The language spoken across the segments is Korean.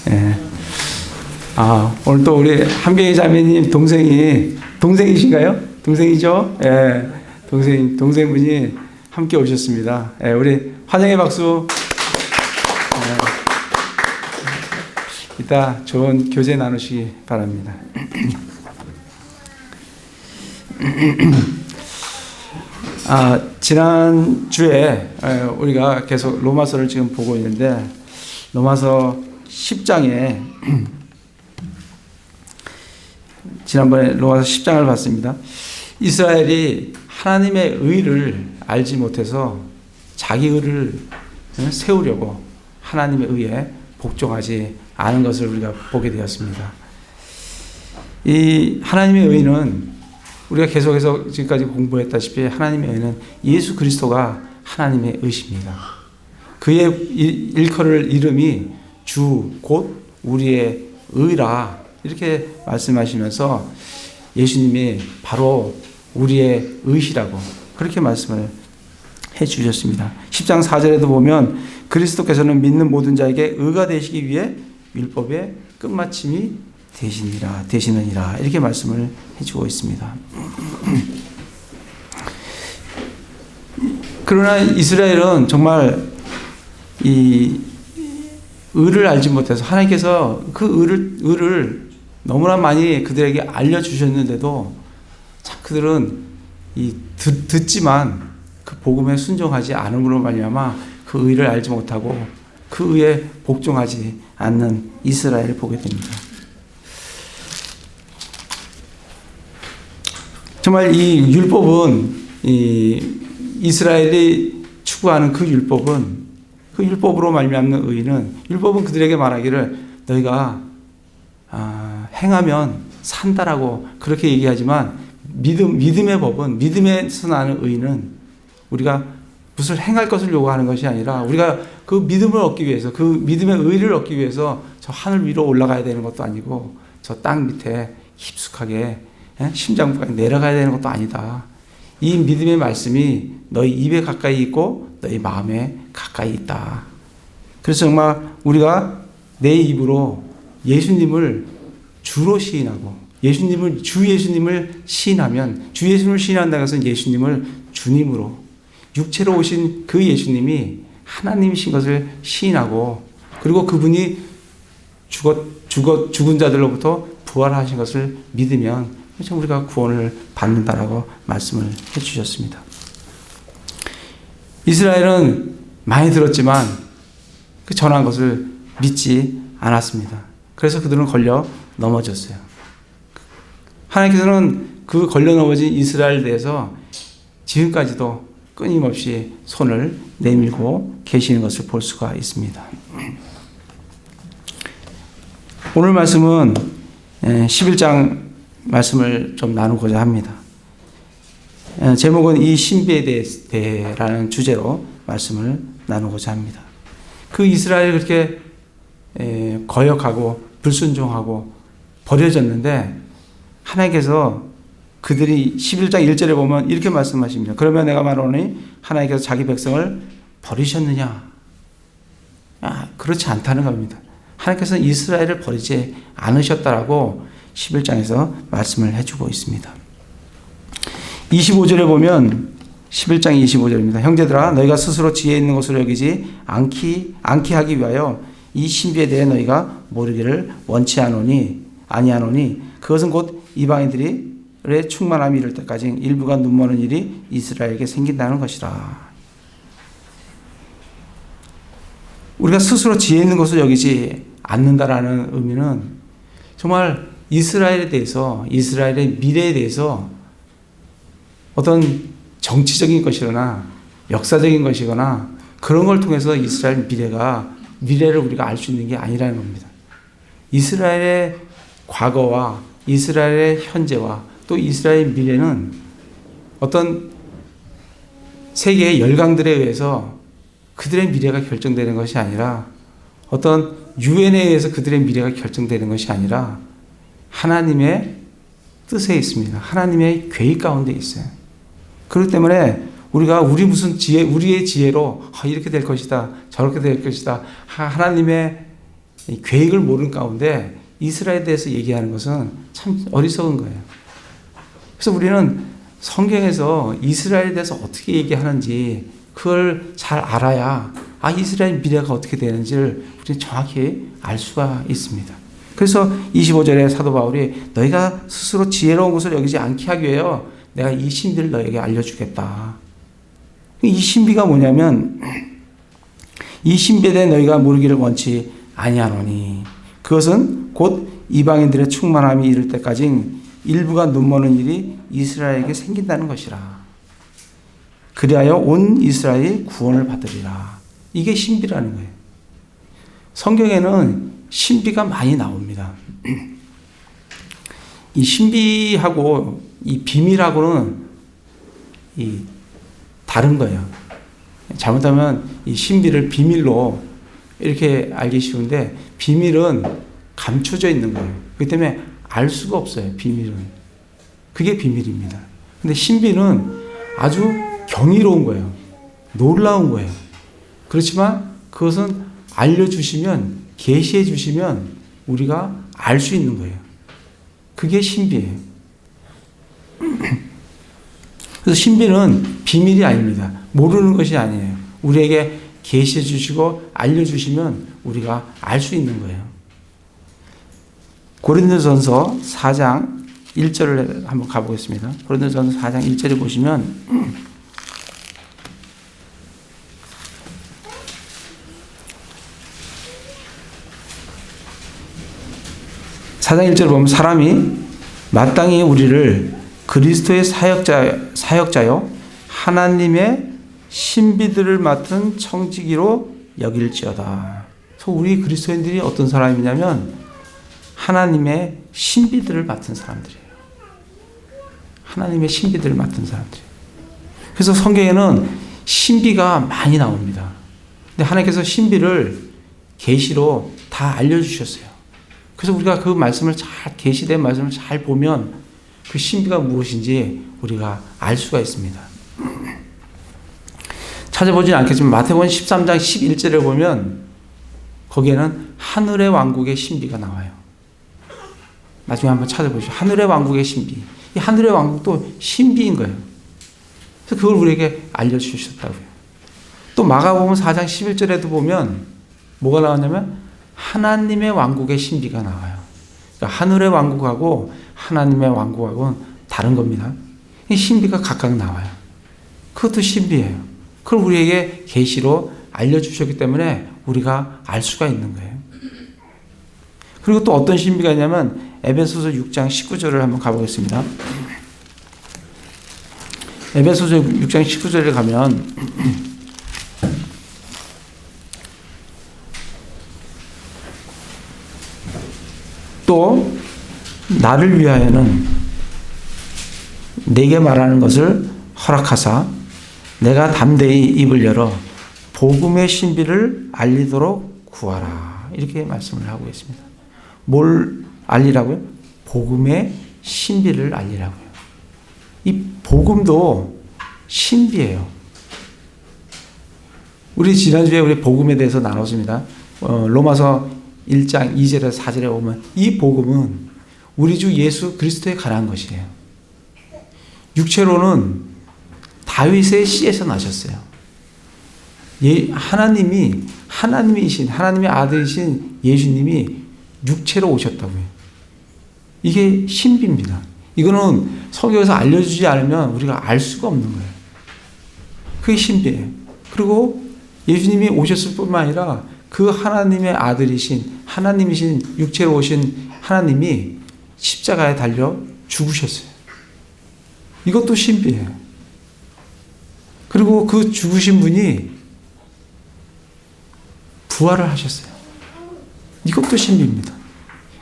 예. 오늘 또 우리 한경희 자매님 동생이신가요? 동생이죠? 예. 동생분이 함께 오셨습니다. 예. 우리 환영의 박수. 예. 이따 좋은 교제 나누시기 바랍니다. 지난주에 우리가 계속 로마서를 지금 보고 있는데, 로마서 10장에 지난번에 로마서 10장을 봤습니다. 이스라엘이 하나님의 의를 알지 못해서 자기 의를 세우려고 하나님의 의에 복종하지 않은 것을 우리가 보게 되었습니다. 이 하나님의 의는 우리가 계속해서 지금까지 공부했다시피 하나님의 의는 예수 그리스도가 하나님의 의십니다. 그의 일컬을 이름이 주 곧 우리의 의라 이렇게 말씀하시면서 예수님이 바로 우리의 의시라고 그렇게 말씀을 해 주셨습니다. 10장 4절에도 보면 그리스도께서는 믿는 모든 자에게 의가 되시기 위해 율법의 끝마침이 되시느니라 이렇게 말씀을 해주고 있습니다. 그러나 이스라엘은 정말 이 의를 알지 못해서 하나님께서 그 의를 너무나 많이 그들에게 알려주셨는데도 참 그들은 듣지만 그 복음에 순종하지 않음으로 말미암아 그 의를 알지 못하고 그 의에 복종하지 않는 이스라엘을 보게 됩니다. 정말 이 율법은 이스라엘이 추구하는 그 율법으로 말미암는 의는 율법은 그들에게 말하기를 너희가 행하면 산다라고 그렇게 얘기하지만 믿음의 법은 믿음에서 나는 의는 우리가 무엇을 행할 것을 요구하는 것이 아니라 우리가 그 믿음을 얻기 위해서 그 믿음의 의를 얻기 위해서 저 하늘 위로 올라가야 되는 것도 아니고 저 땅 밑에 깊숙하게 심장부까지 내려가야 되는 것도 아니다. 이 믿음의 말씀이 너희 입에 가까이 있고 너희 마음에 가까이 있다. 그래서 정말 우리가 내 입으로 예수님을 주로 시인하고 주 예수님을 시인하면 주 예수님을 시인한다는 것은 예수님을 주님으로 육체로 오신 그 예수님이 하나님이신 것을 시인하고 그리고 그분이 죽은 자들로부터 부활하신 것을 믿으면 우리가 구원을 받는다라고 말씀을 해주셨습니다. 이스라엘은 많이 들었지만 그 전한 것을 믿지 않았습니다. 그래서 그들은 걸려 넘어졌어요. 하나님께서는 그 걸려 넘어진 이스라엘에 대해서 지금까지도 끊임없이 손을 내밀고 계시는 것을 볼 수가 있습니다. 오늘 말씀은 11장 말씀을 좀 나누고자 합니다. 제목은 이 신비에 대해라는 주제로 말씀을 나누고자 합니다. 그 이스라엘이 그렇게 거역하고 불순종하고 버려졌는데 하나님께서 그들이 11장 1절에 보면 이렇게 말씀하십니다. 그러면 내가 말하노니 하나님께서 자기 백성을 버리셨느냐? 그렇지 않다는 겁니다. 하나님께서는 이스라엘을 버리지 않으셨다라고 11장에서 말씀을 해주고 있습니다. 25절에 보면 11장 25절입니다. 형제들아 너희가 스스로 지혜 있는 것으로 여기지 않게 하기 위하여 이 신비에 대해 너희가 모르기를 원치 아니하노니 그것은 곧 이방인들의 충만함이 이를 때까지 일부가 눈머는 일이 이스라엘에게 생긴다는 것이라. 우리가 스스로 지혜 있는 것을 여기지 않는다라는 의미는 정말 이스라엘에 대해서 이스라엘의 미래에 대해서 어떤 정치적인 것이거나 역사적인 것이거나 그런 걸 통해서 이스라엘 미래를 우리가 알 수 있는 게 아니라는 겁니다. 이스라엘의 과거와 이스라엘의 현재와 또 이스라엘의 미래는 어떤 세계의 열강들에 의해서 그들의 미래가 결정되는 것이 아니라 어떤 유엔에 의해서 그들의 미래가 결정되는 것이 아니라 하나님의 뜻에 있습니다. 하나님의 계획 가운데 있어요. 그렇기 때문에 우리가 우리의 지혜로 이렇게 될 것이다, 저렇게 될 것이다, 하나님의 이 계획을 모르는 가운데 이스라엘에 대해서 얘기하는 것은 참 어리석은 거예요. 그래서 우리는 성경에서 이스라엘에 대해서 어떻게 얘기하는지 그걸 잘 알아야 이스라엘 미래가 어떻게 되는지를 우리는 정확히 알 수가 있습니다. 그래서 25절에 사도 바울이 너희가 스스로 지혜로운 것을 여기지 않게 하기 위하여 내가 이 신비를 너에게 알려주겠다. 이 신비가 뭐냐면 이 신비에 대해 너희가 모르기를 원치 아니하노니 그것은 곧 이방인들의 충만함이 이를 때까지 일부가 눈머는 일이 이스라엘에게 생긴다는 것이라. 그리하여 온 이스라엘이 구원을 받으리라. 이게 신비라는 거예요. 성경에는 신비가 많이 나옵니다. 이 신비하고 이 비밀하고는 다른 거예요. 잘못하면 이 신비를 비밀로 이렇게 알기 쉬운데 비밀은 감춰져 있는 거예요. 그렇기 때문에 알 수가 없어요. 비밀은. 그게 비밀입니다. 근데 신비는 아주 경이로운 거예요. 놀라운 거예요. 그렇지만 그것은 알려주시면, 계시해 주시면 우리가 알 수 있는 거예요. 그게 신비예요. 그래서 신비는 비밀이 아닙니다. 모르는 것이 아니에요. 우리에게 계시해 주시고 알려주시면 우리가 알 수 있는 거예요. 고린도전서 4장 1절을 한번 가보겠습니다. 고린도전서 4장 1절에 보시면 4장 1절 보면 사람이 마땅히 우리를 그리스도의 사역자요 하나님의 신비들을 맡은 청지기로 여길지어다. 그래서 우리 그리스도인들이 어떤 사람이냐면 하나님의 신비들을 맡은 사람들이에요. 하나님의 신비들을 맡은 사람들이에요. 그래서 성경에는 신비가 많이 나옵니다. 근데 하나님께서 신비를 계시로 다 알려주셨어요. 그래서 우리가 그 말씀을 계시된 말씀을 잘 보면 그 신비가 무엇인지 우리가 알 수가 있습니다. 찾아보지는 않겠지만 마태복음 13장 11절에 보면 거기에는 하늘의 왕국의 신비가 나와요. 나중에 한번 찾아보시죠. 하늘의 왕국의 신비. 이 하늘의 왕국도 신비인 거예요. 그래서 그걸 우리에게 알려주셨다고요. 또 마가복음 4장 11절에도 보면 뭐가 나왔냐면 하나님의 왕국의 신비가 나와요. 그러니까 하늘의 왕국하고 하나님의 왕국하고는 다른 겁니다. 이 신비가 각각 나와요. 그것도 신비예요. 그걸 우리에게 계시로 알려주셨기 때문에 우리가 알 수가 있는 거예요. 그리고 또 어떤 신비가 있냐면 에베소서 6장 19절을 한번 가보겠습니다. 에베소서 6장 19절에 가면 또 나를 위하여는 내게 말하는 것을 허락하사 내가 담대히 입을 열어 복음의 신비를 알리도록 구하라. 이렇게 말씀을 하고 있습니다. 뭘 알리라고요? 복음의 신비를 알리라고요. 이 복음도 신비예요. 우리 지난주에 우리 복음에 대해서 나눴습니다. 로마서 1장 2절에서 4절에 보면 이 복음은 우리 주 예수 그리스도에 관한 것이에요. 육체로는 다윗의 씨에서 나셨어요. 하나님이신 하나님의 아들이신 예수님이 육체로 오셨다고요. 이게 신비입니다. 이거는 성경에서 알려주지 않으면 우리가 알 수가 없는 거예요. 그게 신비예요. 그리고 예수님이 오셨을 뿐만 아니라 그 하나님의 아들이신 하나님이신 육체로 오신 하나님이 십자가에 달려 죽으셨어요. 이것도 신비예요. 그리고 그 죽으신 분이 부활을 하셨어요. 이것도 신비입니다.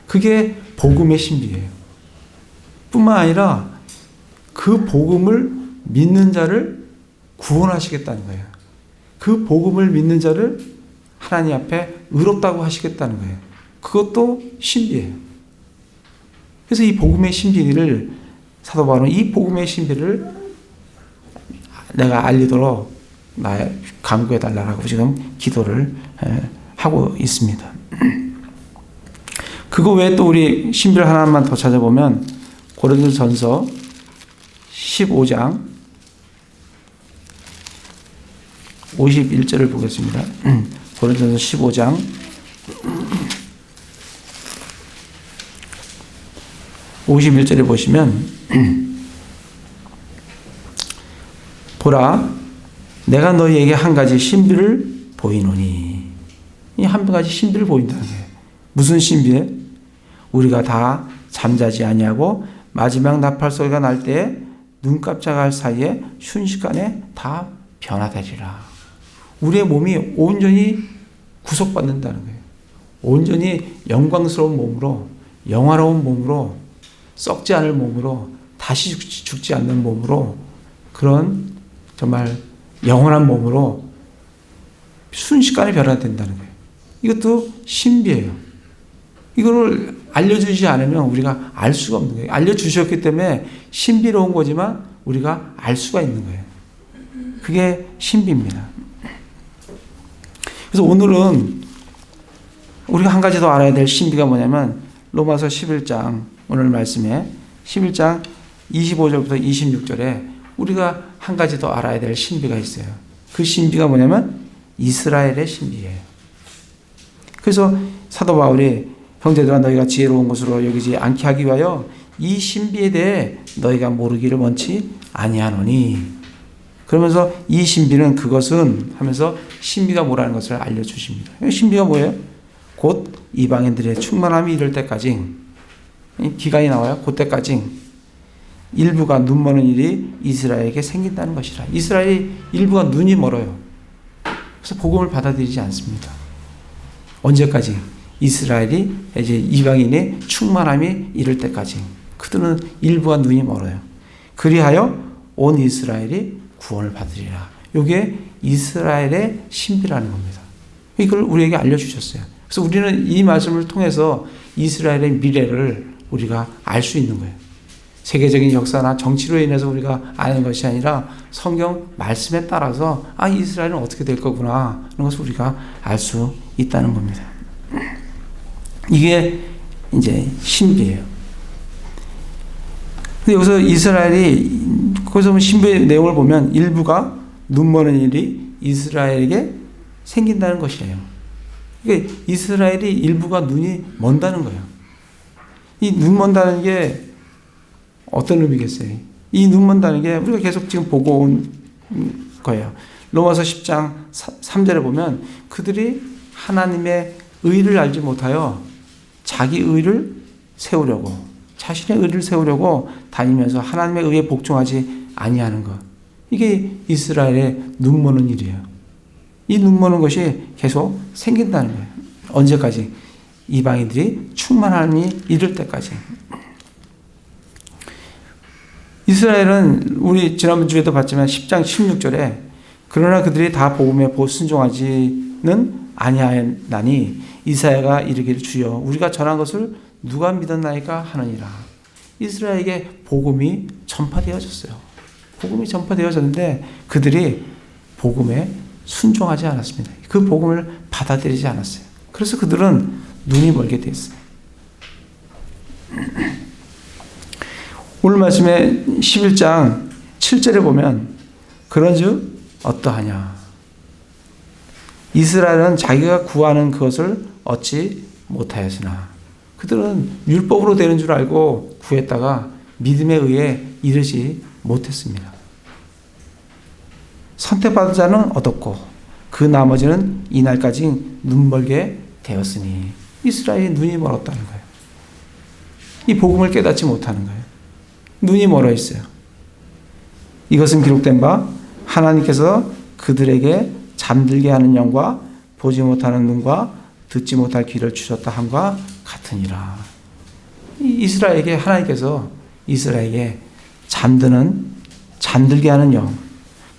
그게 복음의 신비예요. 뿐만 아니라 그 복음을 믿는 자를 구원하시겠다는 거예요. 그 복음을 믿는 자를 하나님 앞에 의롭다고 하시겠다는 거예요. 그것도 신비예요. 그래서 이 복음의 신비를 사도 바울은 이 복음의 신비를 내가 알리도록 나 강구해 달라고 지금 기도를 하고 있습니다. 그거 외에 또 우리 신비를 하나만 더 찾아보면 고린도전서 15장 51절을 보겠습니다. 고린도전서 15장 51절에 보시면 보라 내가 너희에게 한 가지 신비를 보이노니, 이 한 가지 신비를 보인다는 거예요. 무슨 신비에? 우리가 다 잠자지 아니하고 마지막 나팔 소리가 날 때에 눈 깜짝할 사이에 순식간에 다 변화되리라. 우리의 몸이 온전히 구속받는다는 거예요. 온전히 영광스러운 몸으로, 영화로운 몸으로, 썩지 않을 몸으로, 다시 죽지 않는 몸으로, 그런 정말 영원한 몸으로 순식간에 변화된다는 거예요. 이것도 신비예요. 이거를 알려주지 않으면 우리가 알 수가 없는 거예요. 알려주셨기 때문에 신비로운 거지만 우리가 알 수가 있는 거예요. 그게 신비입니다. 그래서 오늘은 우리가 한 가지 더 알아야 될 신비가 뭐냐면 로마서 11장 오늘 말씀에 11장 25절부터 26절에 우리가 한 가지 더 알아야 될 신비가 있어요. 그 신비가 뭐냐면 이스라엘의 신비예요. 그래서 사도 바울이 형제들아 너희가 지혜로운 것으로 여기지 않게 하기 위하여 이 신비에 대해 너희가 모르기를 원치 아니하노니, 그러면서 이 신비는 그것은 하면서 신비가 뭐라는 것을 알려주십니다. 신비가 뭐예요? 곧 이방인들의 충만함이 이를 때까지, 기간이 나와요. 그때까지 일부가 눈 머는 일이 이스라엘에게 생긴다는 것이라. 이스라엘이 일부가 눈이 멀어요. 그래서 복음을 받아들이지 않습니다. 언제까지? 이스라엘이 이제 이방인의 충만함이 이를 때까지. 그들은 일부가 눈이 멀어요. 그리하여 온 이스라엘이 구원을 받으리라. 이게 이스라엘의 신비라는 겁니다. 이걸 우리에게 알려주셨어요. 그래서 우리는 이 말씀을 통해서 이스라엘의 미래를 우리가 알 수 있는 거예요. 세계적인 역사나 정치로 인해서 우리가 아는 것이 아니라 성경 말씀에 따라서 이스라엘은 어떻게 될 거구나 하는 것을 우리가 알 수 있다는 겁니다. 이게 이제 신비예요. 근데 여기서 이스라엘이, 거기서 신비의 내용을 보면 일부가 눈 머는 일이 이스라엘에게 생긴다는 것이에요. 그러니까 이스라엘이 일부가 눈이 먼다는 거예요. 이 눈 먼다는 게 어떤 의미겠어요? 이 눈 먼다는 게 우리가 계속 지금 보고 온 거예요. 로마서 10장 3절에 보면 그들이 하나님의 의를 알지 못하여 자기 의를 세우려고, 자신의 의를 세우려고 다니면서 하나님의 의에 복종하지 아니하는 것. 이게 이스라엘의 눈 머는 일이에요. 이 눈 머는 것이 계속 생긴다는 거예요. 언제까지? 이방인들이 충만함이 이를 때까지. 이스라엘은 우리 지난번 주에도 봤지만 10장 16절에 그러나 그들이 다 복음에 순종하지는 아니하나니 이사야가 이르기를 주여 우리가 전한 것을 누가 믿었나이까 하느니라. 이스라엘에게 복음이 전파되어졌어요. 복음이 전파되어졌는데 그들이 복음에 순종하지 않았습니다. 그 복음을 받아들이지 않았어요. 그래서 그들은 눈이 멀게 됐어요. 오늘 말씀에 11장 7절에 보면 그런즉 어떠하냐. 이스라엘은 자기가 구하는 그것을 얻지 못하였으나 그들은 율법으로 되는 줄 알고 구했다가 믿음에 의해 이르지 못했습니다. 선택받은 자는 얻었고 그 나머지는 이날까지 눈멀게 되었으니 이스라엘이 눈이 멀었다는 거예요. 이 복음을 깨닫지 못하는 거예요. 눈이 멀어 있어요. 이것은 기록된 바 하나님께서 그들에게 잠들게 하는 영과 보지 못하는 눈과 듣지 못할 귀를 주셨다 함과 같으니라. 이스라엘에게 하나님께서 이스라엘에게 잠들게 하는 영,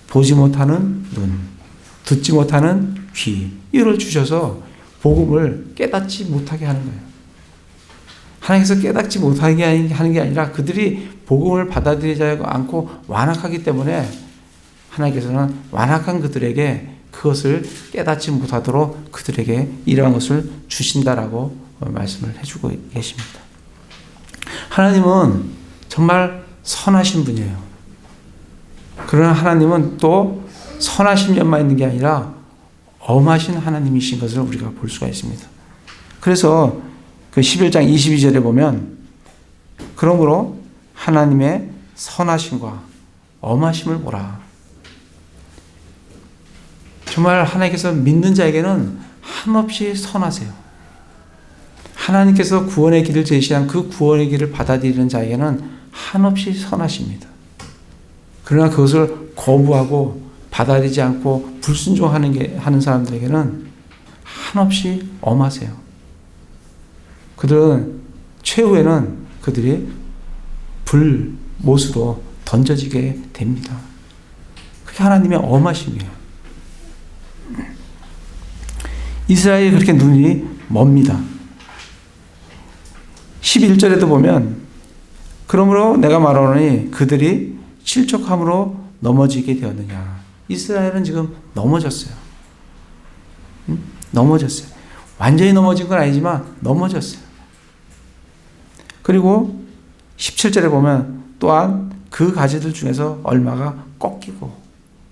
보지 못하는 눈, 듣지 못하는 귀, 이를 주셔서 복음을 깨닫지 못하게 하는 거예요. 하나님께서 깨닫지 못하게 하는 게 아니라 그들이 복음을 받아들이지 않고 완악하기 때문에 하나님께서는 완악한 그들에게 그것을 깨닫지 못하도록 그들에게 이러한 것을 주신다라고 말씀을 해주고 계십니다. 하나님은 정말 선하신 분이에요. 그러나 하나님은 또 선하신 면만 있는 게 아니라 엄하신 하나님이신 것을 우리가 볼 수가 있습니다. 그래서 그 11장 22절에 보면 그러므로 하나님의 선하심과 엄하심을 보라. 정말 하나님께서 믿는 자에게는 한없이 선하세요. 하나님께서 구원의 길을 제시한 그 구원의 길을 받아들이는 자에게는 한없이 선하십니다. 그러나 그것을 거부하고 받아들이지 않고 불순종하는 사람들에게는 한없이 엄하세요. 그들은 최후에는 그들이 불못으로 던져지게 됩니다. 그게 하나님의 엄하심이에요. 이스라엘이 그렇게 눈이 멉니다. 11절에도 보면 그러므로 내가 말하노니 그들이 실족함으로 넘어지게 되었느냐. 이스라엘은 지금 넘어졌어요. 넘어졌어요. 완전히 넘어진 건 아니지만 넘어졌어요. 그리고 17절에 보면 또한 그 가지들 중에서 얼마가 꺾이고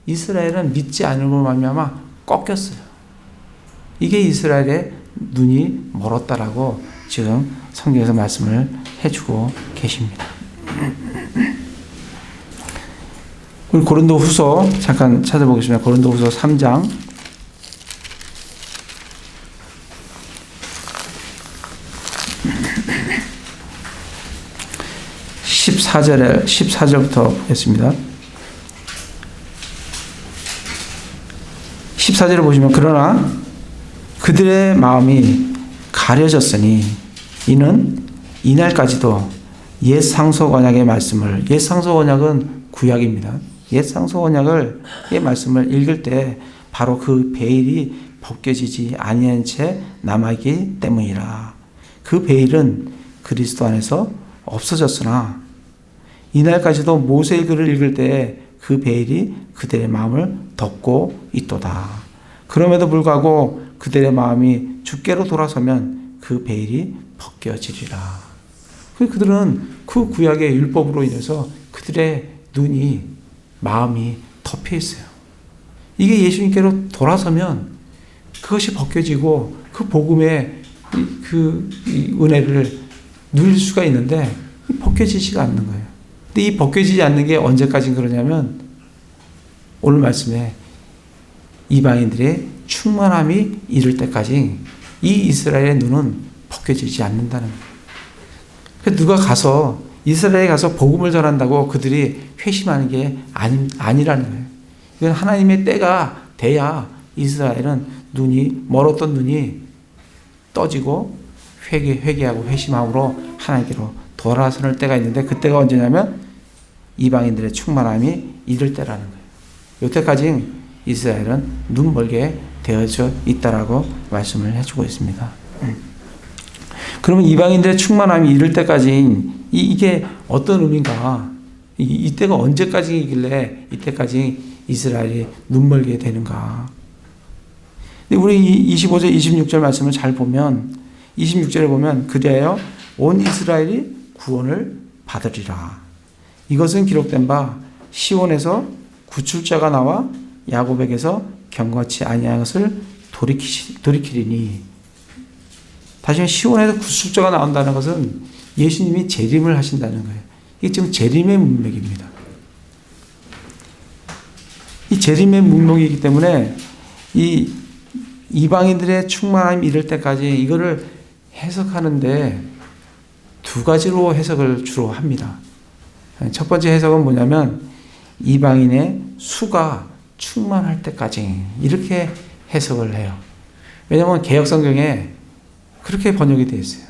이스라엘은 믿지 않음으로 말미암아 꺾였어요. 이게 이스라엘의 눈이 멀었다라고 지금 성경에서 말씀을 해주고 계십니다. 우리 고린도후서 잠깐 찾아보겠습니다. 고린도후서 3장 14절부터 보겠습니다. 14절을 보시면 그러나 그들의 마음이 가려졌으니 이는 이날까지도 옛 상속 언약의 말씀을, 옛 상속 언약은 구약입니다. 옛 상속 언약의 말씀을 읽을 때 바로 그 베일이 벗겨지지 아니한 채 남아있기 때문이라. 그 베일은 그리스도 안에서 없어졌으나 이날까지도 모세의 글을 읽을 때 그 베일이 그들의 마음을 덮고 있도다. 그럼에도 불구하고 그들의 마음이 주께로 돌아서면 그 베일이 벗겨지리라. 그들은 그 구약의 율법으로 인해서 그들의 눈이, 마음이 덮여 있어요. 이게 예수님께로 돌아서면 그것이 벗겨지고 그 복음의 그 은혜를 누릴 수가 있는데 벗겨지지가 않는 거예요. 근데 이 벗겨지지 않는 게 언제까지 그러냐면 오늘 말씀에 이방인들의 충만함이 이를 때까지 이 이스라엘의 눈은 벗겨지지 않는다는 거예요. 그러니까 누가 가서 이스라엘에 가서 복음을 전한다고 그들이 회심하는 게 아니라는 거예요. 이건 하나님의 때가 돼야 이스라엘은 멀었던 눈이 떠지고 회개하고 회심함으로 하나님께로 돌아서는 때가 있는데 그때가 언제냐면 이방인들의 충만함이 이를 때라는 거예요. 여태까지 이스라엘은 눈 멀게 되어져 있다라고 말씀을 해주고 있습니다. 그러면 이방인들의 충만함이 이를 때까지 이게 어떤 의미인가? 이때가 언제까지이길래 이때까지 이스라엘이 눈 멀게 되는가? 근데 우리 25절, 26절 말씀을 잘 보면 26절에 보면 그리하여 온 이스라엘이 구원을 받으리라. 이것은 기록된 바 시온에서 구출자가 나와 야곱에게서 경건치 아니한 것을 돌이키리니. 다시 말해 시온에서 구출자가 나온다는 것은 예수님이 재림을 하신다는 거예요. 이게 지금 재림의 문맥입니다. 이 재림의 문맥이기 때문에 이 이방인들의 충만함이 이를 때까지 이거를 해석하는데 두 가지로 해석을 주로 합니다. 첫 번째 해석은 뭐냐면 이방인의 수가 충만할 때까지 이렇게 해석을 해요. 왜냐하면 개역성경에 그렇게 번역이 되어 있어요.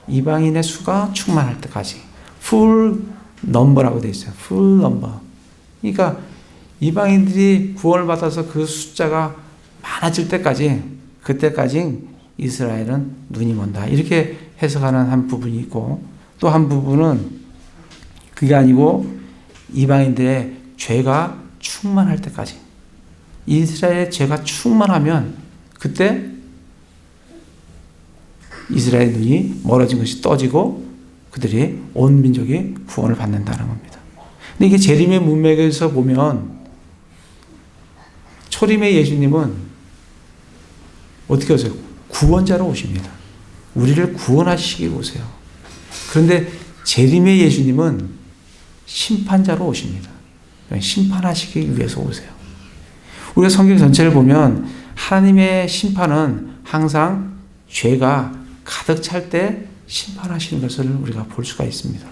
이방인의 수가 충만할 때까지 full number라고 되어 있어요. full number. 그러니까 이방인들이 구원을 받아서 그 숫자가 많아질 때까지 그때까지 이스라엘은 눈이 먼다. 이렇게 해석하는 한 부분이 있고 또 한 부분은 그게 아니고 이방인들의 죄가 충만할 때까지 이스라엘의 죄가 충만하면 그때 이스라엘의 눈이 멀어진 것이 떠지고 그들이 온 민족이 구원을 받는다는 겁니다. 근데 이게 재림의 문맥에서 보면 초림의 예수님은 어떻게 오세요? 구원자로 오십니다. 우리를 구원하시기 오세요. 그런데 재림의 예수님은 심판자로 오십니다. 심판하시기 위해서 오세요. 우리가 성경 전체를 보면 하나님의 심판은 항상 죄가 가득 찰 때 심판하시는 것을 우리가 볼 수가 있습니다.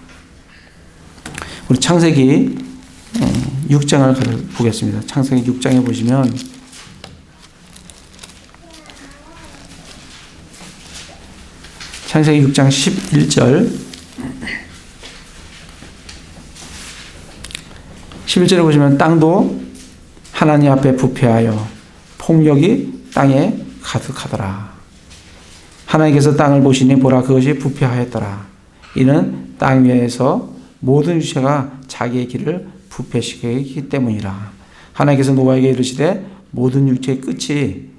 우리 창세기 6장을 보겠습니다. 창세기 6장에 보시면 창세기 6장 11절에 보시면 땅도 하나님 앞에 부패하여 폭력이 땅에 가득하더라. 하나님께서 땅을 보시니 보라 그것이 부패하였더라. 이는 땅 위에서 모든 유체가 자기의 길을 부패시키기 때문이라. 하나님께서 노아에게 이르시되 모든 육체의 끝이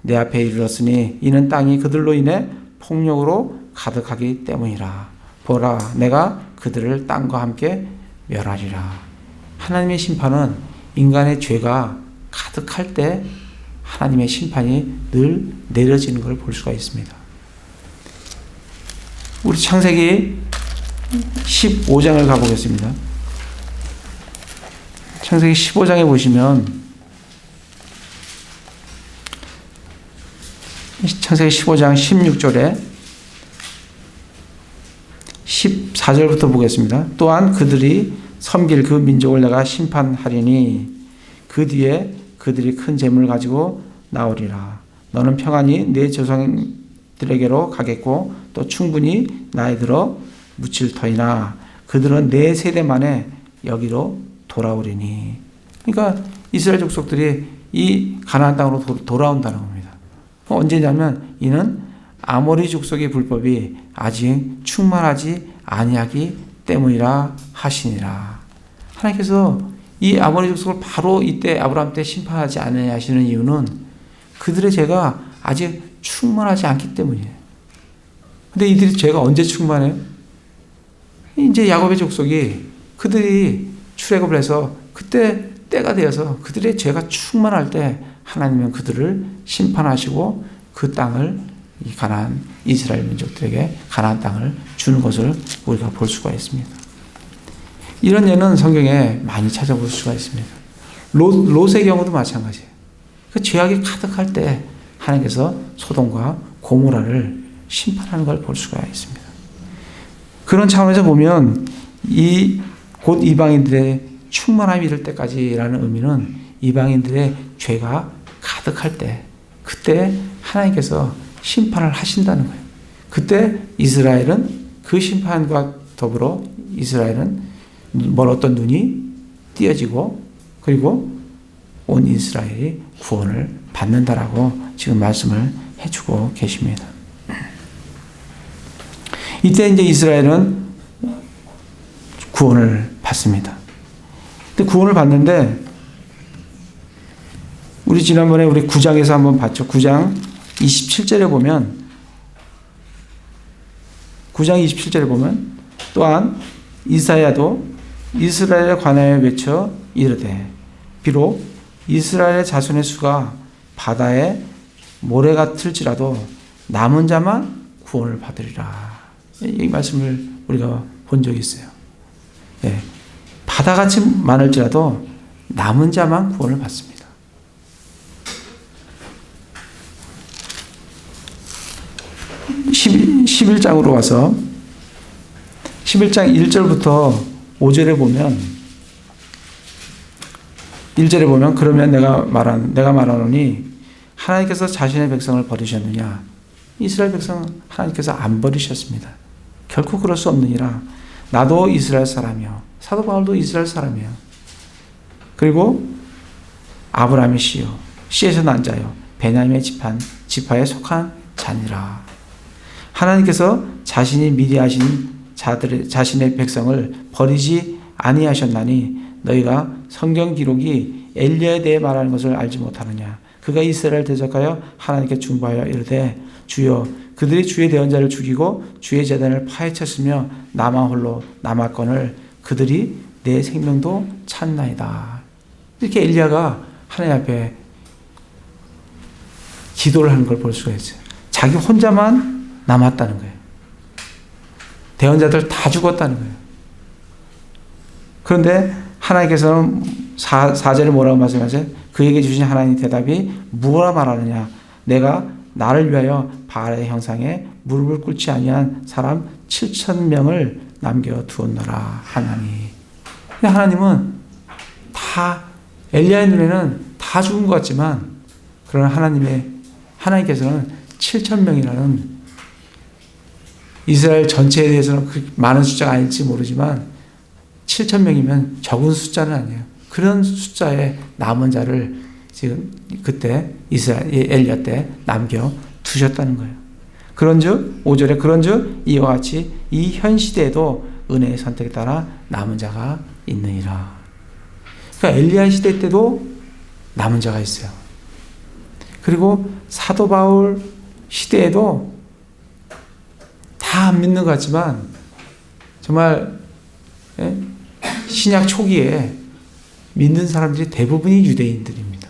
내 앞에 이르렀으니 이는 땅이 그들로 인해 폭력으로 가득하기 때문이라. 보라 내가 그들을 땅과 함께 멸하리라. 하나님의 심판은 인간의 죄가 가득할 때 하나님의 심판이 늘 내려지는 걸 볼 수가 있습니다. 우리 창세기 15장을 가보겠습니다. 창세기 15장에 보시면 창세기 15장 16절에 14절부터 보겠습니다. 또한 그들이 섬길 그 민족을 내가 심판하리니 그 뒤에 그들이 큰 재물을 가지고 나오리라. 너는 평안히 내 조상들에게로 가겠고 또 충분히 나이 들어 묻힐 터이나 그들은 네 세대 만에 여기로 돌아오리니. 그러니까 이스라엘 족속들이 이 가나안 땅으로 돌아온다는 겁니다. 언제냐면 이는 아모리 족속의 불법이 아직 충만하지 아니하기 때문이라 하시니라. 하나님께서 이 아모리 족속을 바로 이때 아브라함 때 심판하지 않으냐 하시는 이유는 그들의 죄가 아직 충만하지 않기 때문이에요. 근데 이들의 죄가 언제 충만해요? 이제 야곱의 족속이 그들이 출애굽을 해서 그때 때가 되어서 그들의 죄가 충만할 때 하나님은 그들을 심판하시고 그 땅을 이 가나안 이스라엘 민족들에게 가나안 땅을 주는 것을 우리가 볼 수가 있습니다. 이런 예는 성경에 많이 찾아볼 수가 있습니다. 롯의 경우도 마찬가지예요. 그 죄악이 가득할 때 하나님께서 소돔과 고모라를 심판하는 걸 볼 수가 있습니다. 그런 차원에서 보면 곧 이방인들의 충만함이 이를 때까지라는 의미는 이방인들의 죄가 가득할 때 그때 하나님께서 심판을 하신다는 거예요. 그때 이스라엘은 그 심판과 더불어 이스라엘은 멀었던 눈이 띄어지고 그리고 온 이스라엘이 구원을 받는다라고 지금 말씀을 해주고 계십니다. 이때 이제 이스라엘은 구원을 받습니다. 근데 구원을 받는데 우리 지난번에 우리 9장에서 한번 봤죠. 9장 27절에 보면 9장 27절에 보면 또한 이사야도 이스라엘에 관하여 외쳐 이르되 비록 이스라엘의 자손의 수가 바다의 모래 같을지라도 남은 자만 구원을 받으리라. 이 말씀을 우리가 본 적이 있어요. 네. 바다같이 많을지라도 남은 자만 구원을 받습니다. (11) 11장으로 와서 11장 1절부터 5절에 보면 1절에 보면 그러면 내가 말하노니 하나님께서 자신의 백성을 버리셨느냐? 이스라엘 백성은 하나님께서 안 버리셨습니다. 결코 그럴 수 없느니라. 나도 이스라엘 사람이요. 사도 바울도 이스라엘 사람이에요. 그리고 아브라함의 씨요. 씨에서 난 자요. 베냐민의 지파에 속한 자니라. 하나님께서 자신이 미리 하신 자신의 백성을 버리지 아니하셨나니 너희가 성경 기록이 엘리야에 대해 말하는 것을 알지 못하느냐. 그가 이스라엘 대적하여 하나님께 중보하여 이르되 주여 그들이 주의 대언자를 죽이고 주의 제단을 파헤쳤으며 남아 홀로 남았거늘 그들이 내 생명도 찾나이다. 이렇게 엘리야가 하나님 앞에 기도를 하는 걸 볼 수가 있어요. 자기 혼자만 남았다는 거예요. 대언자들 다 죽었다는 거예요. 그런데 하나님께서는 4절에 뭐라고 말씀하세요? 그에게 주신 하나님 대답이 무엇라 말하느냐? 내가 나를 위하여 바알의 형상에 무릎을 꿇지 아니한 사람 7,000명을 남겨두었노라 하나니. 하나님은 다 엘리야의 눈에는 다 죽은 것 같지만 그러나 하나님께서는 7,000명이라는 이스라엘 전체에 대해서는 많은 숫자가 아닐지 모르지만 7,000명이면 적은 숫자는 아니에요. 그런 숫자의 남은 자를 지금 그때 엘리야 때 남겨 두셨다는 거예요. 그런즉 5절에 그런즉 이와 같이 이 현 시대에도 은혜의 선택에 따라 남은 자가 있느니라. 그러니까 엘리야 시대 때도 남은 자가 있어요. 그리고 사도 바울 시대에도 다 안 믿는 것 같지만 정말 신약 초기에 믿는 사람들이 대부분이 유대인들입니다.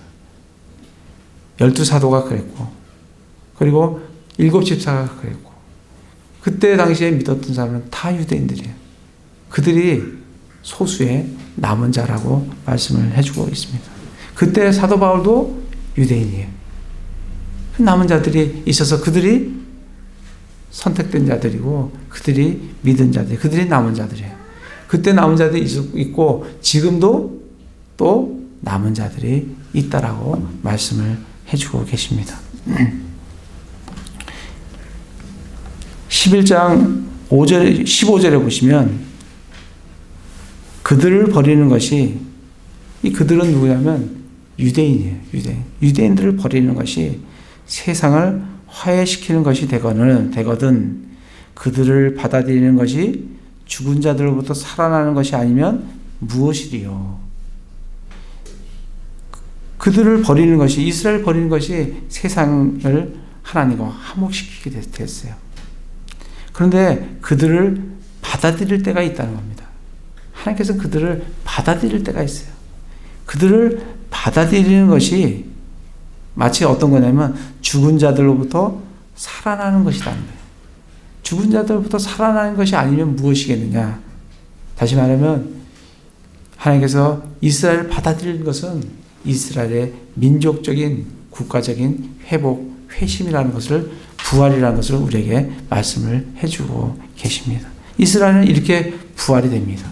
12사도가 그랬고 그리고 7집사가 그랬고 그때 당시에 믿었던 사람은 다 유대인들이에요. 그들이 소수의 남은 자라고 말씀을 해주고 있습니다. 그때 사도 바울도 유대인이에요. 남은 자들이 있어서 그들이 선택된 자들이고 그들이 믿은 자들, 그들이 남은 자들이에요. 그때 남은 자들이 있고 지금도 또 남은 자들이 있다라고 말씀을 해주고 계십니다. 11장 5절, 15절에 보시면 그들을 버리는 것이 이 그들은 누구냐면 유대인이에요. 유대인들을 버리는 것이 세상을 화해시키는 것이 되거든 그들을 받아들이는 것이 죽은 자들로부터 살아나는 것이 아니면 무엇이리요. 그들을 버리는 것이 이스라엘 버리는 것이 세상을 하나님과 화목시키게 됐어요. 그런데 그들을 받아들일 때가 있다는 겁니다. 하나님께서 그들을 받아들일 때가 있어요. 그들을 받아들이는 것이 마치 어떤 거냐면 죽은 자들로부터 살아나는 것이라는 거예요. 죽은 자들로부터 살아나는 것이 아니면 무엇이겠느냐. 다시 말하면 하나님께서 이스라엘을 받아들이는 것은 이스라엘의 민족적인 국가적인 회복, 회심이라는 것을 부활이라는 것을 우리에게 말씀을 해주고 계십니다. 이스라엘은 이렇게 부활이 됩니다.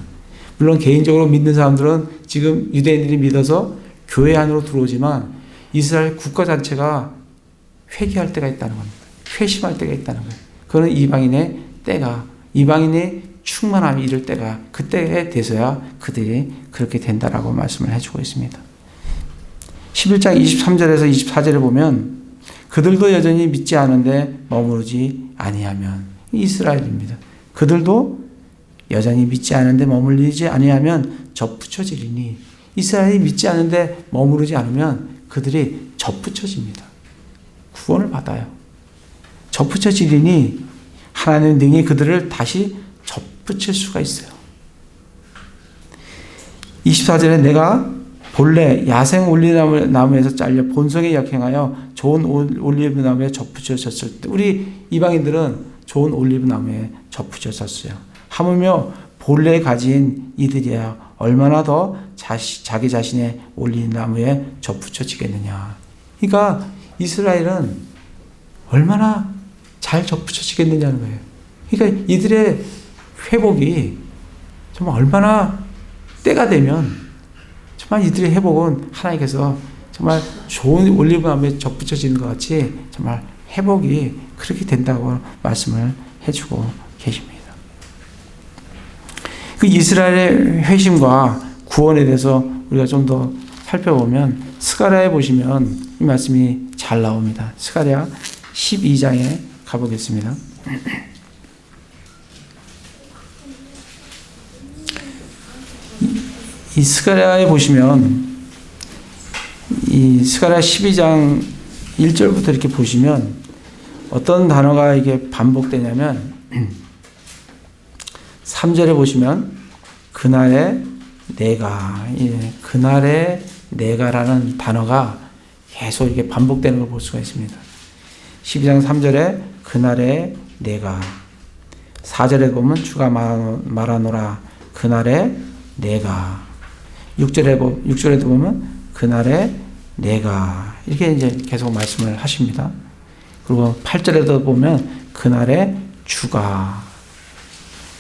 물론 개인적으로 믿는 사람들은 지금 유대인들이 믿어서 교회 안으로 들어오지만 이스라엘 국가 자체가 회개할 때가 있다는 겁니다. 회심할 때가 있다는 거예요. 그거는 이방인의 때가, 이방인의 충만함이 이를 때가 그때에 돼서야 그들이 그렇게 된다라고 말씀을 해주고 있습니다. 11장 23절에서 24절에 보면 그들도 여전히 믿지 않은데 머무르지 아니하면 이스라엘입니다. 그들도 여전히 믿지 않은데 머물리지 아니하면 접붙여지리니 이스라엘이 믿지 않은데 머무르지 않으면 그들이 접붙여집니다. 구원을 받아요. 접붙여지리니 하나님의 능히 그들을 다시 접붙일 수가 있어요. 24절에 내가 본래 야생 올리브나무에서 잘려 본성에 역행하여 좋은 올리브나무에 접붙여졌을 때 우리 이방인들은 좋은 올리브나무에 접붙여졌어요. 하물며 본래 가진 이들이야 얼마나 더 자기 자신의 올리브나무에 접붙여지겠느냐. 그러니까 이스라엘은 얼마나 잘 접붙여지겠느냐는 거예요. 그러니까 이들의 회복이 정말 얼마나 때가 되면 정말 이들의 회복은 하나님께서 정말 좋은 올리브나무에 접붙여지는 것 같이 정말 회복이 그렇게 된다고 말씀을 해주고 계십니다. 그 이스라엘의 회심과 구원에 대해서 우리가 좀 더 살펴보면 스가랴에 보시면 이 말씀이 잘 나옵니다. 스가랴 12장에 가보겠습니다. 이 스가랴에 보시면 이 스가랴 12장 1절부터 이렇게 보시면 어떤 단어가 이게 반복되냐면 3절에 보시면 그날에 내가, 그날에 내가라는 단어가 계속 이렇게 반복되는 걸 볼 수가 있습니다. 12장 3절에 그날에 내가, 4절에 보면 주가 말하노라 그날에 내가, 6절에도 보면 그날에 내가, 이렇게 이제 계속 말씀을 하십니다. 그리고 8절에도 보면 그날에 주가,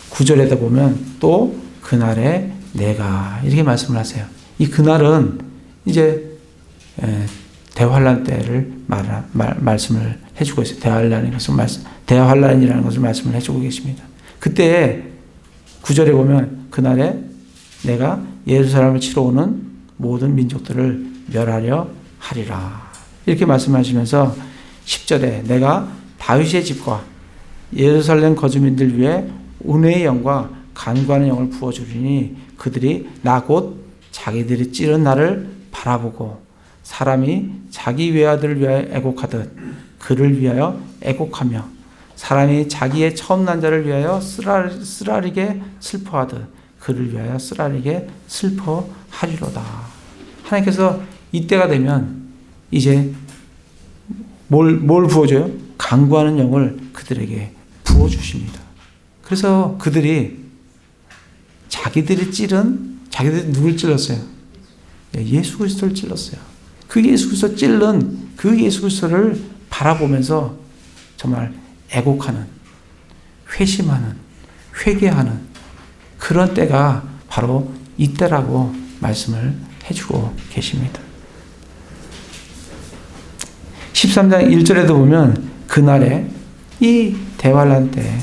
9절에도 보면 또 그날에 내가, 이렇게 말씀을 하세요. 이 그날은 이제 대환란 때를 말씀을 해주고 있어요. 대환란이라는 것을 말씀을 해주고 계십니다. 그때 9절에 보면 그날에 내가 예루살렘을 치러 오는 모든 민족들을 멸하려 하리라, 이렇게 말씀하시면서 10절에 내가 다윗의 집과 예루살렘 거주민들 위해 은혜의 영과 간구하는 영을 부어주리니 그들이 나 곧 자기들이 찌른 나를 바라보고 사람이 자기 외아들을 위하여 애곡하듯 그를 위하여 애곡하며 사람이 자기의 처음 난 자를 위하여 쓰라리게 슬퍼하듯 그를 위하여 쓰라리게 슬퍼하리로다. 하나님께서 이때가 되면 이제 뭘 부어줘요? 간구하는 영을 그들에게 부어주십니다. 그래서 그들이 자기들이 누굴 찔렀어요? 예수 그리스도를 찔렀어요. 그 예수 그리스도 찔른 그 예수 그리스도를 바라보면서 정말 애곡하는, 회심하는, 회개하는 그런 때가 바로 이때라고 말씀을 해주고 계십니다. 13장 1절에도 보면 그날에 이 대환란 때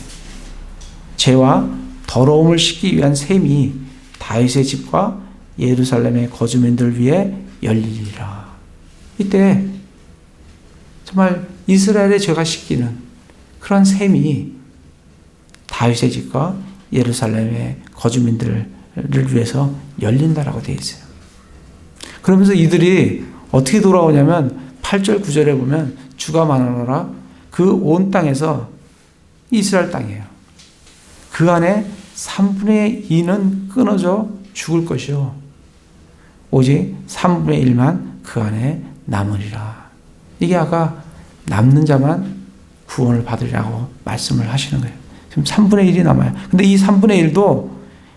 죄와 더러움을 씻기 위한 셈이 다윗의 집과 예루살렘의 거주민들 위해 열리리라. 이때 정말 이스라엘의 죄가 씻기는 그런 셈이 다윗의 집과 예루살렘의 거주민들을 위해서 열린다라고 되어 있어요. 그러면서 이들이 어떻게 돌아오냐면 8절 9절에 보면 주가 말하노라 그 온 땅에서 이스라엘 땅이에요. 그 안에 3분의 2는 끊어져 죽을 것이요 오직 3분의 1만 그 안에 남으리라. 이게 아까 남는 자만 구원을 받으리라고 말씀을 하시는 거예요. 지금 3분의 1이 남아요. 근데 이 3분의 1도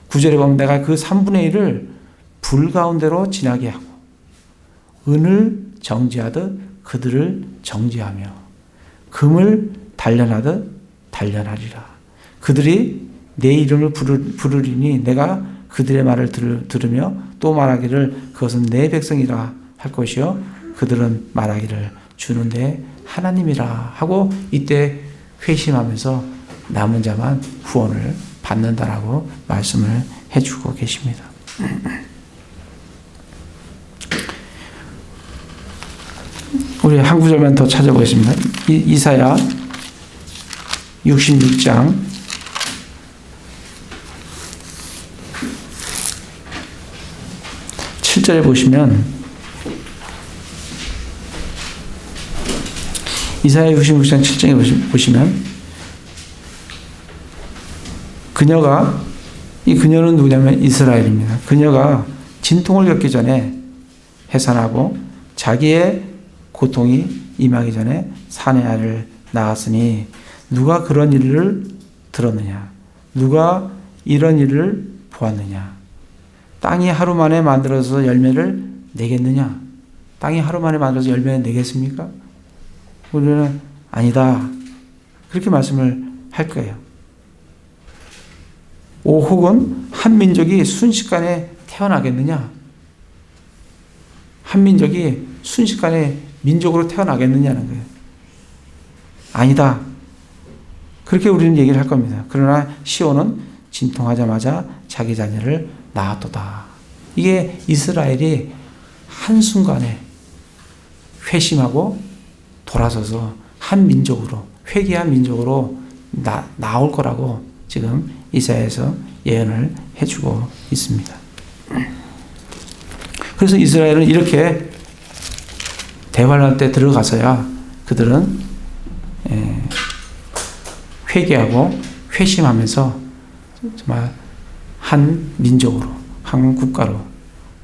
9절에 보면 내가 그 3분의 1을 불 가운데로 지나게 하고 은을 정지하듯 그들을 정지하며 금을 단련하듯 단련하리라. 그들이 내 이름을 부르리니 내가 그들의 말을 들으며 또 말하기를 그것은 내 백성이라 할 것이요 그들은 말하기를 주는 내 하나님이라 하고 이때 회심하면서 남은 자만 구원을 받는다라고 말씀을 해주고 계십니다. 우리 한 구절만 더 찾아보겠습니다. 이사야 66장 7절에 보시면 이사야 66장 7절에 보시면 그녀는 누구냐면 이스라엘입니다. 그녀가 진통을 겪기 전에 해산하고 자기의 고통이 임하기 전에 사내 아이를 낳았으니 누가 그런 일을 들었느냐? 누가 이런 일을 보았느냐? 땅이 하루 만에 만들어서 열매를 내겠느냐? 땅이 하루 만에 만들어서 열매를 내겠습니까? 우리는 아니다. 그렇게 말씀을 할 거예요. 혹은 한 민족이 순식간에 태어나겠느냐? 한 민족이 순식간에 민족으로 태어나겠느냐는 거예요. 아니다. 그렇게 우리는 얘기를 할 겁니다. 그러나 시온은 진통하자마자 자기 자녀를 낳았도다. 이게 이스라엘이 한순간에 회심하고 돌아서서 한 민족으로, 회개한 민족으로 나올 거라고 지금 이사야에서 예언을 해주고 있습니다. 그래서 이스라엘은 이렇게 대환란 때 들어가서야 그들은 회개하고 회심하면서 정말 한 민족으로, 한 국가로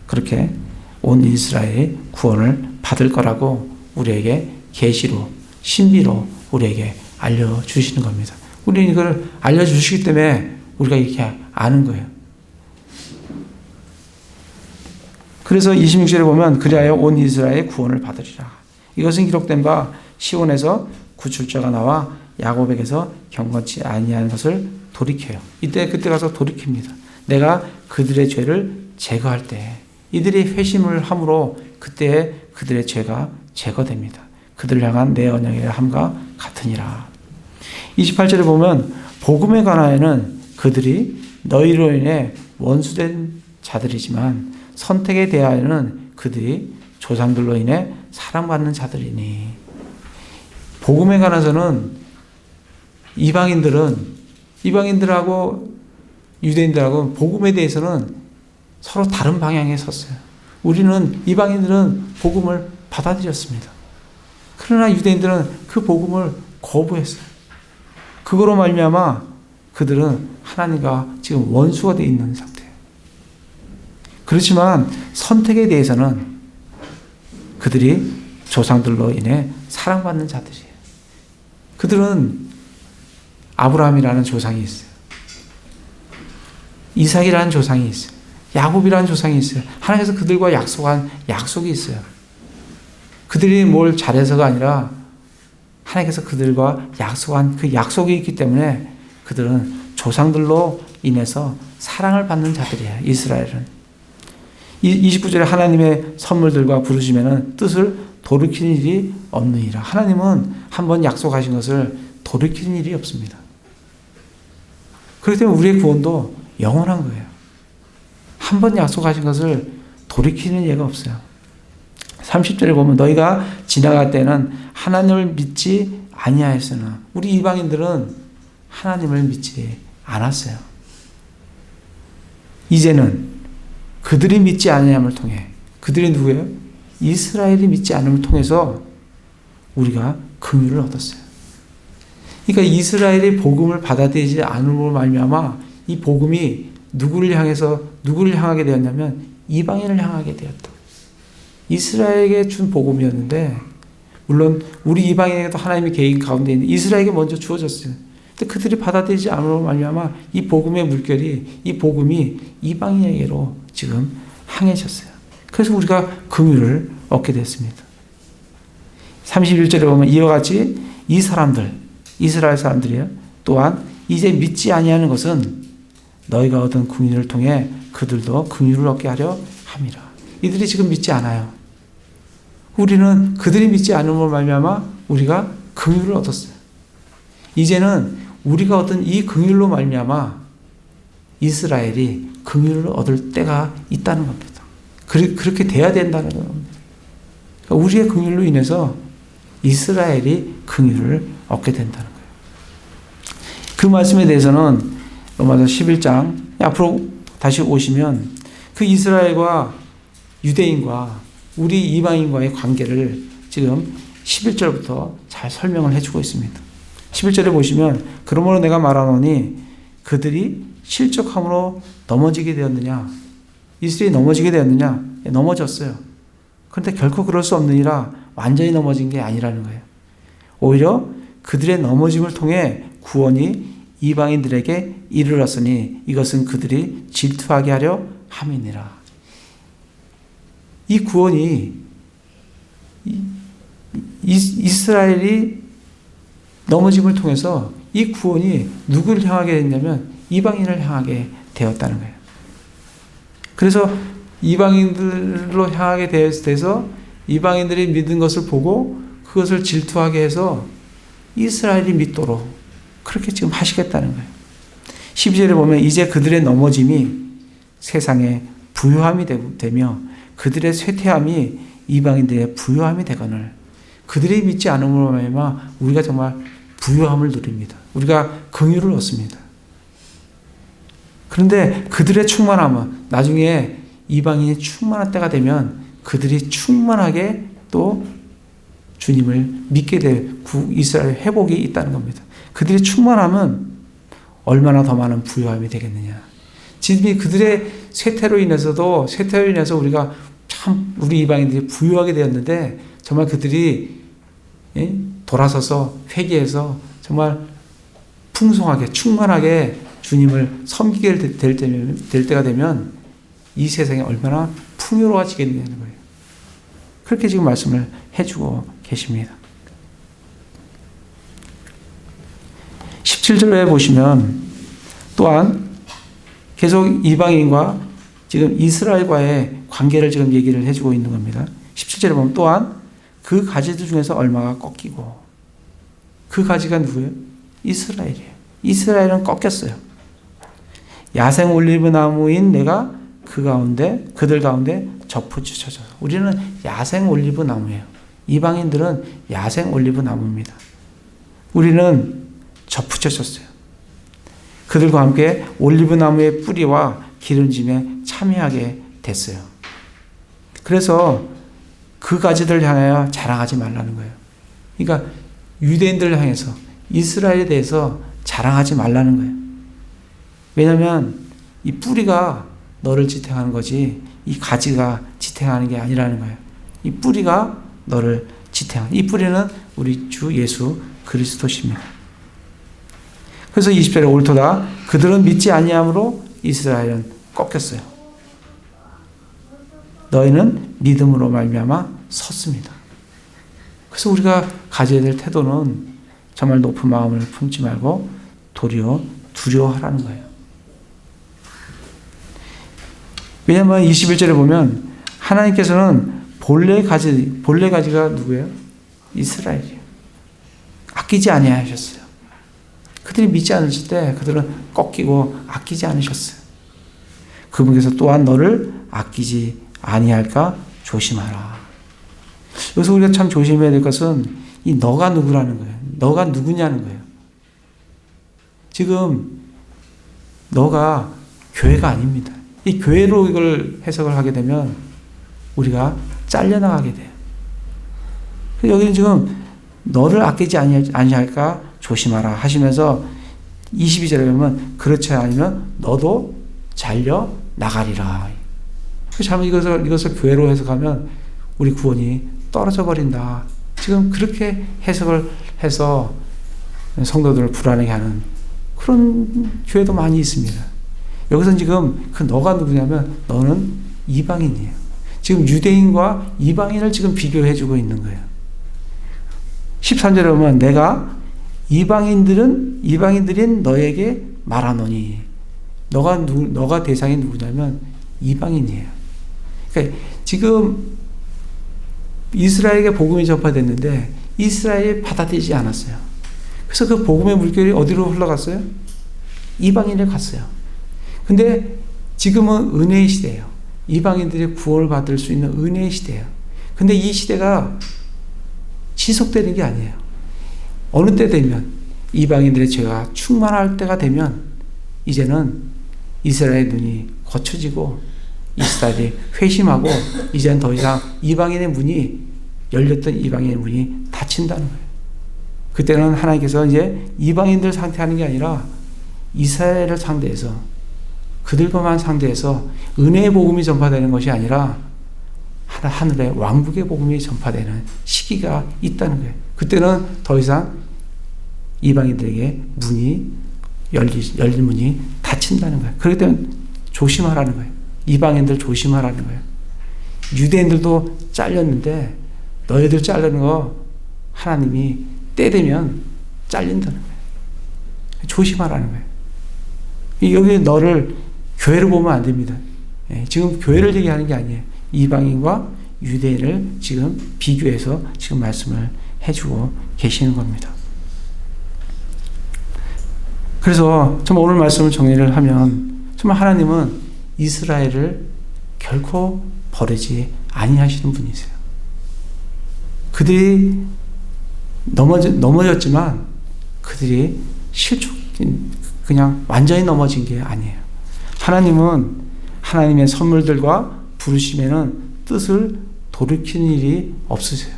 그렇게 온 이스라엘의 구원을 받을 거라고 우리에게 계시로, 신비로 우리에게 알려주시는 겁니다. 우리는 이걸 알려주시기 때문에 우리가 이렇게 아는 거예요. 그래서 26절에 보면 그리하여 온 이스라엘의 구원을 받으리라. 이것은 기록된 바 시온에서 구출자가 나와 야곱에게서 경건치 아니한 것을 돌이켜요. 그때 가서 돌이킵니다. 내가 그들의 죄를 제거할 때 이들이 회심을 함으로 그때 그들의 죄가 제거됩니다. 그들을 향한 내 언약의 함과 같으니라. 28절에 보면 복음에 관하여는 그들이 너희로 인해 원수된 자들이지만 선택에 대하여는 그들이 조상들로 인해 사랑받는 자들이니. 복음에 관해서는 이방인들하고 유대인들하고 복음에 대해서는 서로 다른 방향에 섰어요. 우리는 이방인들은 복음을 받아들였습니다. 그러나 유대인들은 그 복음을 거부했어요. 그거로 말미암아 그들은 하나님과 지금 원수가 되어 있는 상태예요. 그렇지만 선택에 대해서는 그들이 조상들로 인해 사랑받는 자들이에요. 그들은 아브라함이라는 조상이 있어요. 이삭이라는 조상이 있어요. 야곱이라는 조상이 있어요. 하나님께서 그들과 약속한 약속이 있어요. 그들이 뭘 잘해서가 아니라 하나님께서 그들과 약속한 그 약속이 있기 때문에 그들은 조상들로 인해서 사랑을 받는 자들이에요. 이스라엘은. 29절에 하나님의 선물들과 부르심에는 뜻을 돌이키는 일이 없느니라. 하나님은 한번 약속하신 것을 돌이키는 일이 없습니다. 그렇기 때문에 우리의 구원도 영원한 거예요. 한번 약속하신 것을 돌이키는 예가 없어요. 30절에 보면 너희가 지나갈 때는 하나님을 믿지 아니하였으나, 우리 이방인들은 하나님을 믿지 않았어요. 이제는 그들이 믿지 아니함을 통해, 그들이 누구예요? 이스라엘이 믿지 않음을 통해서 우리가 긍휼을 얻었어요. 그러니까 이스라엘의 복음을 받아들이지 않음으로 말미암아 이 복음이 누구를 향하게 되었냐면 이방인을 향하게 되었다. 이스라엘에게 준 복음이었는데, 물론 우리 이방인에게도 하나님의 계획 가운데 있는 이스라엘에게 먼저 주어졌어요. 근데 그들이 받아들이지 않음으로 말미암아 이 복음의 물결이, 이 복음이 이방인에게로 지금 향해졌어요. 그래서 우리가 긍휼을 얻게 됐습니다. 31절에 보면 이와 같이 이 사람들, 이스라엘 사람들이요, 또한 이제 믿지 아니하는 것은 너희가 얻은 긍휼을 통해 그들도 긍휼을 얻게 하려 함이라. 이들이 지금 믿지 않아요. 우리는 그들이 믿지 않음으로 말미암아 우리가 긍휼을 얻었어요. 이제는 우리가 얻은 이 긍휼로 말미암아 이스라엘이 긍휼을 얻을 때가 있다는 겁니다. 그렇게 돼야 된다는 겁니다. 그러니까 우리의 긍휼로 인해서 이스라엘이 긍휼을 얻게 된다는 거예요. 그 말씀에 대해서는 로마서 11장, 앞으로 다시 오시면 그 이스라엘과 유대인과 우리 이방인과의 관계를 지금 11절부터 잘 설명을 해주고 있습니다. 11절에 보시면 그러므로 내가 말하노니 그들이 실족함으로 넘어지게 되었느냐? 이스라엘이 넘어지게 되었느냐? 넘어졌어요. 그런데 결코 그럴 수 없느니라. 완전히 넘어진 게 아니라는 거예요. 오히려 그들의 넘어짐을 통해 구원이 이방인들에게 이르렀으니 이것은 그들이 질투하게 하려 함이니라. 이 구원이 이스라엘이 넘어짐을 통해서 이 구원이 누구를 향하게 됐냐면 이방인을 향하게 되었다는 거예요. 그래서 이방인들로 향하게 돼서 이방인들이 믿은 것을 보고 그것을 질투하게 해서 이스라엘이 믿도록 그렇게 지금 하시겠다는 거예요. 12절에 보면 이제 그들의 넘어짐이 세상에 부요함이 되며 그들의 쇠퇴함이 이방인들의 부요함이 되거늘, 그들이 믿지 않음으로 말미암아 우리가 정말 부요함을 누립니다. 우리가 긍휼을 얻습니다. 그런데 그들의 충만함은 나중에 이방인이 충만한 때가 되면 그들이 충만하게 또 주님을 믿게 될 이스라엘 회복이 있다는 겁니다. 그들이 충만하면 얼마나 더 많은 부유함이 되겠느냐. 지금이 그들의 쇠퇴로 인해서 우리가 참 우리 이방인들이 부유하게 되었는데 정말 그들이 돌아서서 회개해서 정말 풍성하게 충만하게 주님을 섬기게 될 때가 되면 이 세상이 얼마나 풍요로워지겠냐는 거예요. 그렇게 지금 말씀을 해주고 계십니다. 17절에 보시면 또한 계속 이방인과 지금 이스라엘과의 관계를 지금 얘기를 해주고 있는 겁니다. 17절에 보면 또한 그 가지들 중에서 얼마가 꺾이고, 그 가지가 누구예요? 이스라엘이에요. 이스라엘은 꺾였어요. 야생 올리브 나무인 내가 그들 가운데 접붙여져서, 우리는 야생 올리브 나무예요. 이방인들은 야생 올리브 나무입니다. 우리는 접붙여졌어요. 그들과 함께 올리브 나무의 뿌리와 기름짐에 참여하게 됐어요. 그래서 그 가지들을 향하여 자랑하지 말라는 거예요. 그러니까 유대인들을 향해서 이스라엘에 대해서 자랑하지 말라는 거예요. 왜냐하면 이 뿌리가 너를 지탱하는 거지 이 가지가 지탱하는 게 아니라는 거예요. 이 뿌리가 너를 지탱하는, 이 뿌리는 우리 주 예수 그리스도십니다. 그래서 20절에 옳도다 그들은 믿지 아니함으로 이스라엘은 꺾였어요. 너희는 믿음으로 말미암아 섰습니다. 그래서 우리가 가져야 될 태도는 정말 높은 마음을 품지 말고 도리어 두려워하라는 거예요. 왜냐하면 21절에 보면 하나님께서는 본래 가지가 누구예요? 이스라엘이에요. 아끼지 아니하셨어요. 그들이 믿지 않으실 때 그들은 꺾이고 아끼지 않으셨어요. 그분께서 또한 너를 아끼지 아니할까 조심하라. 여기서 우리가 참 조심해야 될 것은 이 너가 누구라는 거예요. 너가 누구냐는 거예요. 지금 너가 교회가 아닙니다. 이 교회로 이걸 해석을 하게 되면 우리가 잘려나가게 돼요. 여기는 지금 너를 아끼지 아니할까 조심하라 하시면서 22절에 보면 그렇지 않으면 너도 잘려 나가리라. 잘못 이것을 교회로 해석하면 우리 구원이 떨어져 버린다. 지금 그렇게 해석을 해서 성도들을 불안하게 하는 그런 교회도 많이 있습니다. 여기서는 지금 그 너가 누구냐면 너는 이방인이에요. 지금 유대인과 이방인을 지금 비교해주고 있는 거예요. 13절에 보면 내가 이방인들인 너에게 말하노니, 너가 대상이 누구냐면 이방인이에요. 그러니까 지금 이스라엘에게 복음이 전파됐는데 이스라엘이 받아들이지 않았어요. 그래서 그 복음의 물결이 어디로 흘러갔어요? 이방인에 갔어요. 근데 지금은 은혜의 시대예요. 이방인들이 구원을 받을 수 있는 은혜의 시대예요. 근데 이 시대가 지속되는 게 아니에요. 어느 때 되면 이방인들의 죄가 충만할 때가 되면 이제는 이스라엘의 눈이 거쳐지고 이스라엘이 회심하고 이제는 더 이상 이방인의 문이 열렸던 이방인의 문이 닫힌다는 거예요. 그때는 하나님께서 이제 이방인들 상대하는 게 아니라 이스라엘을 상대해서 그들과만 상대해서 은혜의 복음이 전파되는 것이 아니라 하늘의 왕국의 복음이 전파되는 시기가 있다는 거예요. 그때는 더 이상 이방인들에게 문이 열린 문이 닫힌다는 거예요. 그렇기 때문에 조심하라는 거예요. 이방인들 조심하라는 거예요. 유대인들도 잘렸는데 너희들 자르는 거 하나님이 때 되면 잘린다는 거예요. 조심하라는 거예요. 여기 너를 교회로 보면 안 됩니다. 지금 교회를 얘기하는 게 아니에요. 이방인과 유대인을 지금 비교해서 지금 말씀을 해주고 계시는 겁니다. 그래서 정말 오늘 말씀을 정리를 하면 정말 하나님은 이스라엘을 결코 버리지 아니하시는 분이세요. 그들이 넘어졌지만 그들이 그냥 완전히 넘어진 게 아니에요. 하나님은 하나님의 선물들과 부르심에는 뜻을 돌이키는 일이 없으세요.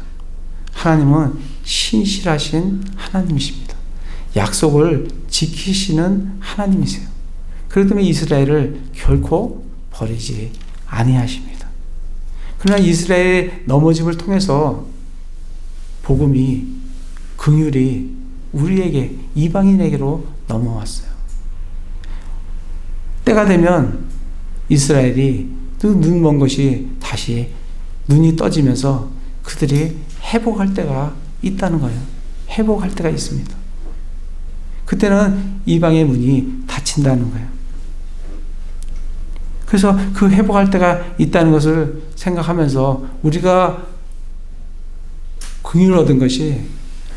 하나님은 신실하신 하나님이십니다. 약속을 지키시는 하나님이세요. 그렇기 때문에 이스라엘을 결코 버리지 아니하십니다. 그러나 이스라엘의 넘어짐을 통해서 복음이, 긍휼이 우리에게, 이방인에게로 넘어왔어요. 때가 되면 이스라엘이 눈 먼 것이 다시 눈이 떠지면서 그들이 회복할 때가 있다는 거예요. 회복할 때가 있습니다. 그때는 이방의 문이 닫힌다는 거예요. 그래서 그 회복할 때가 있다는 것을 생각하면서 우리가 긍휼을 얻은 것이,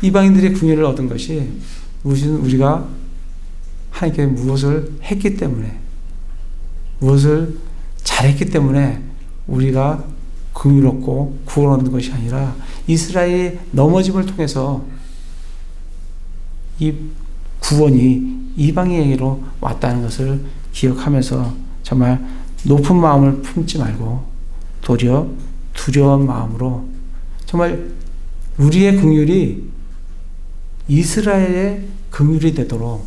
이방인들의 긍휼을 얻은 것이 우리가 하나님께 무엇을 했기 때문에, 무엇을 잘했기 때문에 우리가 긍휼을 얻고 구원 얻는 것이 아니라 이스라엘의 넘어짐을 통해서 이 구원이 이방인에게로 왔다는 것을 기억하면서 정말 높은 마음을 품지 말고 도리어 두려운 마음으로 정말 우리의 긍휼이 이스라엘의 긍휼이 되도록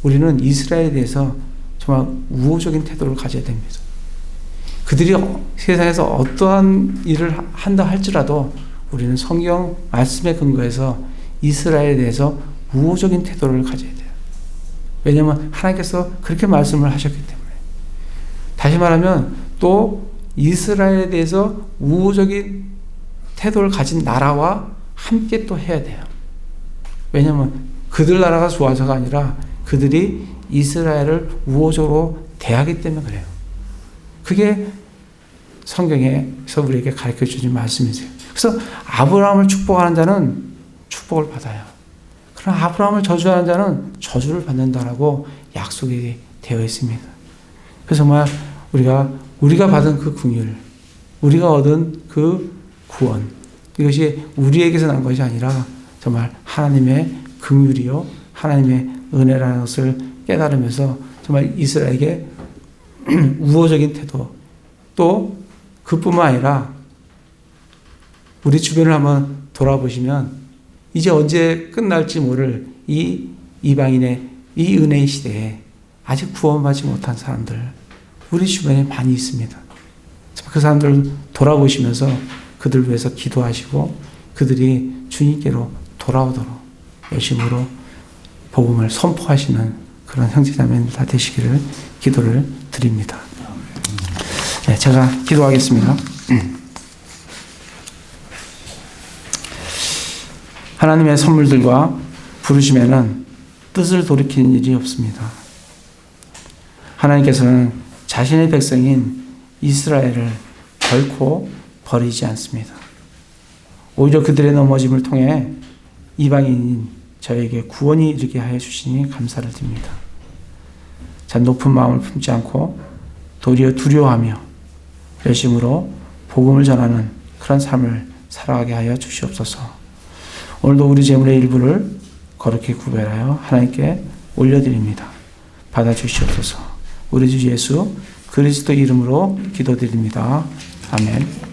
우리는 이스라엘에 대해서 정말 우호적인 태도를 가져야 됩니다. 그들이 세상에서 어떠한 일을 한다 할지라도 우리는 성경 말씀에 근거해서 이스라엘에 대해서 우호적인 태도를 가져야 돼요. 왜냐하면 하나님께서 그렇게 말씀을 하셨기 때문에. 다시 말하면 또 이스라엘에 대해서 우호적인 태도를 가진 나라와 함께 또 해야 돼요. 왜냐하면 그들 나라가 좋아서가 아니라 그들이 이스라엘을 우호적으로 대하기 때문에 그래요. 그게 성경에서 우리에게 가르쳐 주신 말씀이세요. 그래서 아브라함을 축복하는 자는 축복을 받아요. 그러나 아브라함을 저주하는 자는 저주를 받는다라고 약속이 되어 있습니다. 그래서 정말 우리가 받은 그 긍휼, 우리가 얻은 그 구원, 이것이 우리에게서 난 것이 아니라 정말 하나님의 긍휼이요, 하나님의 은혜라는 것을 깨달으면서 정말 이스라엘에게 우호적인 태도, 또 그뿐만 아니라 우리 주변을 한번 돌아보시면 이제 언제 끝날지 모를 이 이방인의 이 은혜의 시대에 아직 구원받지 못한 사람들 우리 주변에 많이 있습니다. 그 사람들을 돌아보시면서 그들 위해서 기도하시고 그들이 주님께로 돌아오도록 열심으로 복음을 선포하시는 그런 형제자매들 다 되시기를 기도를 드립니다. 네, 제가 기도하겠습니다. 하나님의 선물들과 부르심에는 뜻을 돌이키는 일이 없습니다. 하나님께서는 자신의 백성인 이스라엘을 결코 버리지 않습니다. 오히려 그들의 넘어짐을 통해 이방인인 저에게 구원이 이르게 하여 주시니 감사를 드립니다. 자, 높은 마음을 품지 않고 도리어 두려워하며 열심으로 복음을 전하는 그런 삶을 살아가게 하여 주시옵소서. 오늘도 우리 재물의 일부를 거룩히 구별하여 하나님께 올려드립니다. 받아주시옵소서. 우리 주 예수 그리스도 이름으로 기도드립니다. 아멘.